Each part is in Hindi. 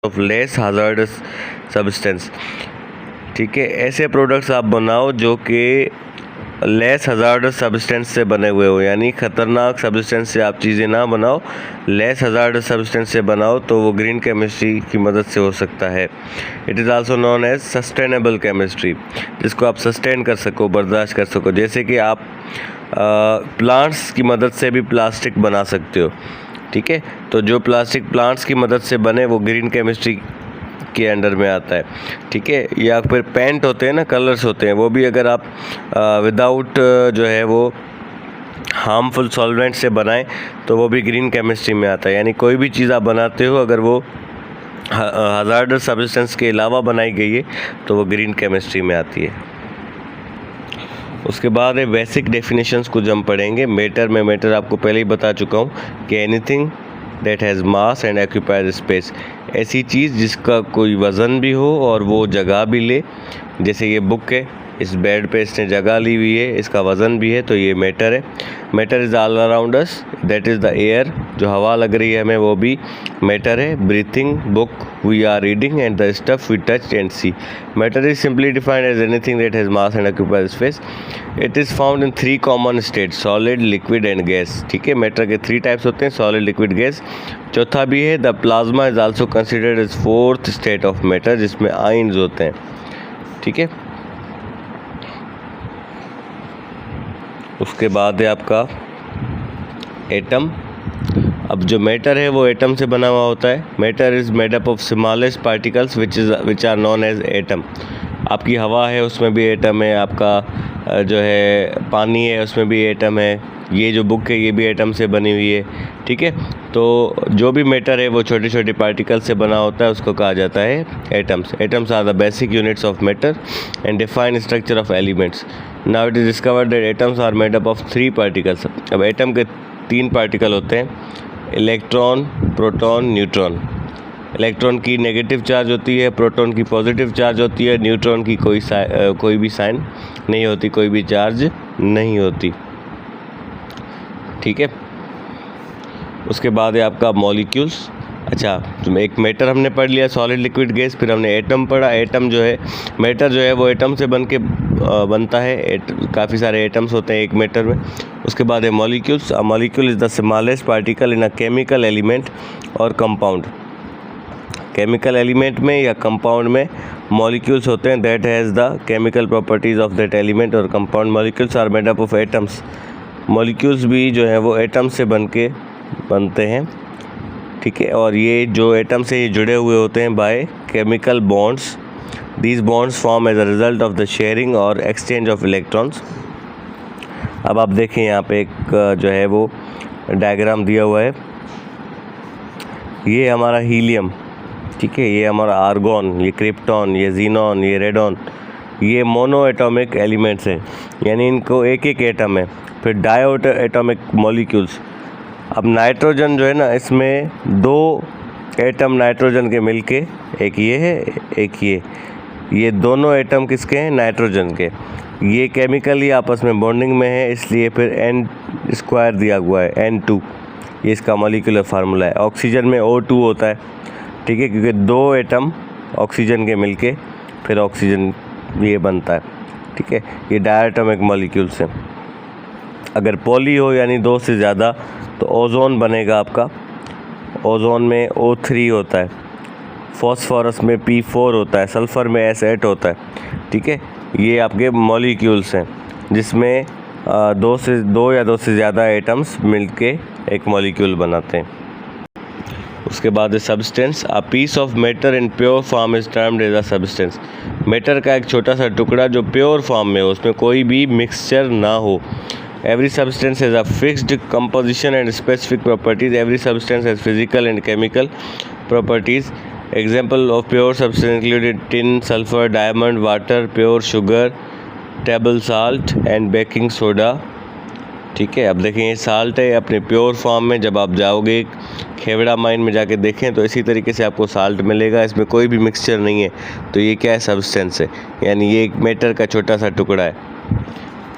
Of less hazardous substance. ठीक है, ऐसे प्रोडक्ट्स आप बनाओ जो कि लेस हज़ार्डस सब्सटेंस से बने हुए हो, यानी ख़तरनाक सब्सटेंस से आप चीज़ें ना बनाओ, लेस हज़ार्डस सब्सटेंस से बनाओ, तो वो ग्रीन केमिस्ट्री की मदद से हो सकता है। It is also known as sustainable chemistry, जिसको आप सस्टेन कर सको, बर्दाश्त कर सको। जैसे कि आप प्लांट्स की मदद से भी प्लास्टिक बना सकते हो। ठीक है, तो जो प्लास्टिक प्लांट्स की मदद से बने वो ग्रीन केमिस्ट्री के अंडर में आता है। ठीक है, या फिर पेंट होते हैं ना, कलर्स होते हैं, वो भी अगर आप विदाउट जो है वो हार्मफुल सॉल्वेंट से बनाएं तो वो भी ग्रीन केमिस्ट्री में आता है। यानी कोई भी चीज़ आप बनाते हो अगर वो हज़ार्डस सब्सटेंस के अलावा बनाई गई है तो वो ग्रीन केमिस्ट्री में आती है। उसके बाद बेसिक डेफिनेशंस को हम पढ़ेंगे। मैटर आपको पहले ही बता चुका हूँ कि anything that has mass and occupies space, ऐसी चीज़ जिसका कोई वज़न भी हो और वो जगह भी ले। जैसे ये बुक है, इस बेड पे इसने जगह ली हुई है, इसका वज़न भी है, तो ये मैटर है। Matter is all around us, that is the air, जो हवा लग रही है हमें वो भी मैटर है। Breathing, book we are reading and the stuff we touch and see. Matter is simply defined as anything that has mass and occupies space. It is found in 3 common state, solid, liquid and gas. ठीक है, मैटर के 3 टाइप्स होते हैं, सॉलिड, लिक्विड, गैस। चौथा भी है, the plasma is also considered as 4th state of matter, जिसमें आयन्स होते हैं। ठीक है, उसके बाद है आपका एटम। अब जो मैटर है वो एटम से बना हुआ होता है। Matter is made up of smallest particles which are known as atom. आपकी हवा है उसमें भी एटम है, आपका जो है पानी है उसमें भी एटम है, ये जो बुक है ये भी एटम से बनी हुई है। ठीक है, तो जो भी मैटर है वो छोटे छोटे पार्टिकल से बना होता है, उसको कहा जाता है atoms. Atoms are the basic units of matter and define structure of elements. Now it is discovered that atoms are made up of 3 particles. अब एटम के 3 पार्टिकल होते हैं, इलेक्ट्रॉन, प्रोटॉन, न्यूट्रॉन। इलेक्ट्रॉन की नेगेटिव चार्ज होती है, प्रोटॉन की पॉजिटिव चार्ज होती है, न्यूट्रॉन की कोई भी साइन नहीं होती, कोई भी चार्ज नहीं होती। ठीक है, उसके बाद है आपका मॉलिक्यूल्स। अच्छा, तो एक मैटर हमने पढ़ लिया, सॉलिड, लिक्विड, गैस, फिर हमने एटम पढ़ा। एटम जो है, मैटर जो है वो एटम से बनता है, काफ़ी सारे एटम्स होते हैं एक मैटर में। उसके बाद है molecules. A molecule is the smallest particle in a chemical element और कंपाउंड। केमिकल एलिमेंट में या कंपाउंड में मॉलिक्यूल्स होते हैं that has the chemical properties of that element और compound. Molecules are made up of atoms. Molecules भी जो है वो एटम से बनते हैं। ठीक है, और ये जो एटम से ये जुड़े हुए होते हैं by chemical bonds. These bonds form as a result of the sharing और एक्सचेंज ऑफ इलेक्ट्रॉन्स। अब आप देखें यहाँ पे एक जो है वो डायग्राम दिया हुआ है, ये हमारा हीलियम। ठीक है, ये हमारा आर्गॉन, ये क्रिप्टॉन, ये जीनॉन, ये रेडॉन, ये मोनो एटॉमिक एलिमेंट्स हैं, यानी इनको एक एक एटम है। फिर डाई एटॉमिक मॉलिक्यूल्स। अब नाइट्रोजन जो है ना, इसमें 2 एटम नाइट्रोजन के मिलके, एक ये है एक ये दोनों एटम किसके हैं? नाइट्रोजन के। ये केमिकली आपस में बॉन्डिंग में है, इसलिए फिर N² दिया हुआ है, N2, ये इसका मॉलिक्यूलर फार्मूला है। ऑक्सीजन में O2 होता है। ठीक है, क्योंकि 2 एटम ऑक्सीजन के मिलके फिर ऑक्सीजन ये बनता है। ठीक है, ये डायटोमिक मॉलिक्यूल्स हैं। अगर पॉली हो यानी 2 से ज़्यादा तो ओजोन बनेगा आपका। ओजोन में O3 होता है, फॉस्फोरस में P4 होता है, सल्फ़र में S8 होता है। ठीक है, ये आपके मॉलिक्यूल्स हैं जिसमें 2 या 2 से ज़्यादा एटम्स मिलके एक मॉलिक्यूल बनाते हैं। उसके बाद है substance. A piece of matter in pure form is termed as a substance. Matter का एक छोटा सा टुकड़ा जो प्योर फॉर्म में हो, उसमें कोई भी मिक्सचर ना हो। Every substance has a fixed composition and specific properties. Every substance has physical and chemical properties. Example of pure substance included tin, sulfur, diamond, water, pure sugar, table salt and baking soda. ठीक है, अब देखें ये साल्ट है अपने प्योर फॉर्म में। जब आप जाओगे खेवड़ा माइन में जाके देखें तो इसी तरीके से आपको साल्ट मिलेगा, इसमें कोई भी मिक्सचर नहीं है। तो ये क्या है? सब्सटेंस है, यानी ये एक मैटर का छोटा सा टुकड़ा है।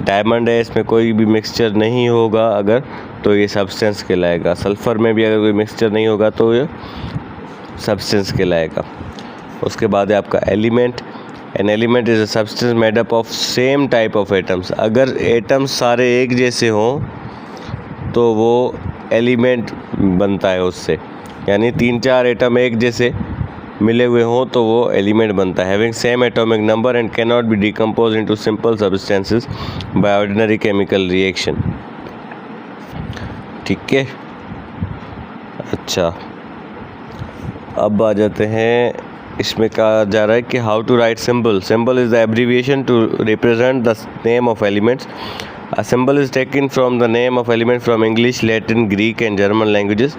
डायमंड है, इसमें कोई भी मिक्सचर नहीं होगा अगर, तो ये सब्सटेंस कहलाएगा। सल्फ़र में भी अगर कोई मिक्सचर नहीं होगा तो ये सब्सटेंस कहलाएगा। उसके बाद है आपका element. An element is a substance made up of same type of atoms. अगर एटम्स सारे एक जैसे हों तो वो एलिमेंट बनता है उससे, यानी 3-4 एटम एक जैसे मिले हुए हों तो वो एलिमेंट बनता है। Having same atomic number and can not be decompose into simple substances by ordinary chemical reaction. ठीक है, अच्छा अब आ जाते हैं, इसमें कहा जा रहा है कि how to write symbol. Symbol is the abbreviation to represent the name of elements. A symbol is taken from the name of element from English, Latin, Greek and German languages.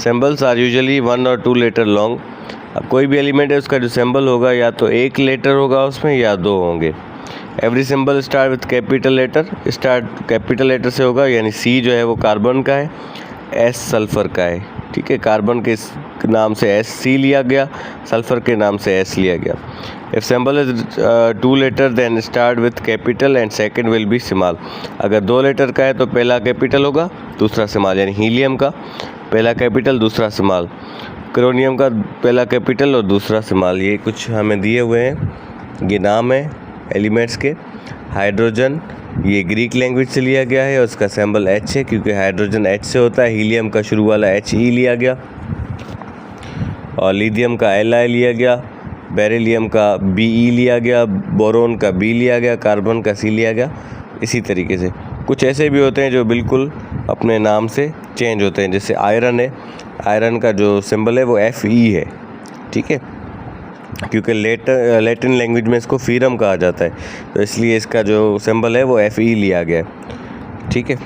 Symbols are usually 1 or 2 letter long. अब कोई भी एलिमेंट है उसका जो सिंबल होगा या तो 1 लेटर होगा उसमें या 2 होंगे। Every symbol start with capital letter. Start capital letter से होगा, यानी सी जो है वो कार्बन का है, एस सल्फ़र का है। ठीक है, कार्बन के नाम से एस सी लिया गया, सल्फ़र के नाम से एस लिया गया। If symbol is 2 letter then start with capital and second will be small. अगर 2 लेटर का है तो पहला कैपिटल होगा दूसरा स्मॉल, यानी हीलियम का पहला कैपिटल दूसरा स्मॉल, क्रोनियम का पहला कैपिटल और दूसरा स्मॉल। ये कुछ हमें दिए हुए हैं, ये नाम है एलिमेंट्स के। हाइड्रोजन ये ग्रीक लैंग्वेज से लिया गया है और उसका सिंबल H है, क्योंकि हाइड्रोजन H से होता है। हीलियम का शुरू वाला He लिया गया और लिथियम का Li लिया गया, बेरिलियम का Be लिया गया, बोरोन का B लिया गया, कार्बन का C लिया गया। इसी तरीके से कुछ ऐसे भी होते हैं जो बिल्कुल अपने नाम से चेंज होते हैं, जैसे आयरन है, आयरन का जो सिंबल है वो Fe है। ठीक है, क्योंकि लैटिन लैंग्वेज में इसको फीरम कहा जाता है, तो इसलिए इसका जो सिंबल है वो Fe लिया गया है। ठीक है।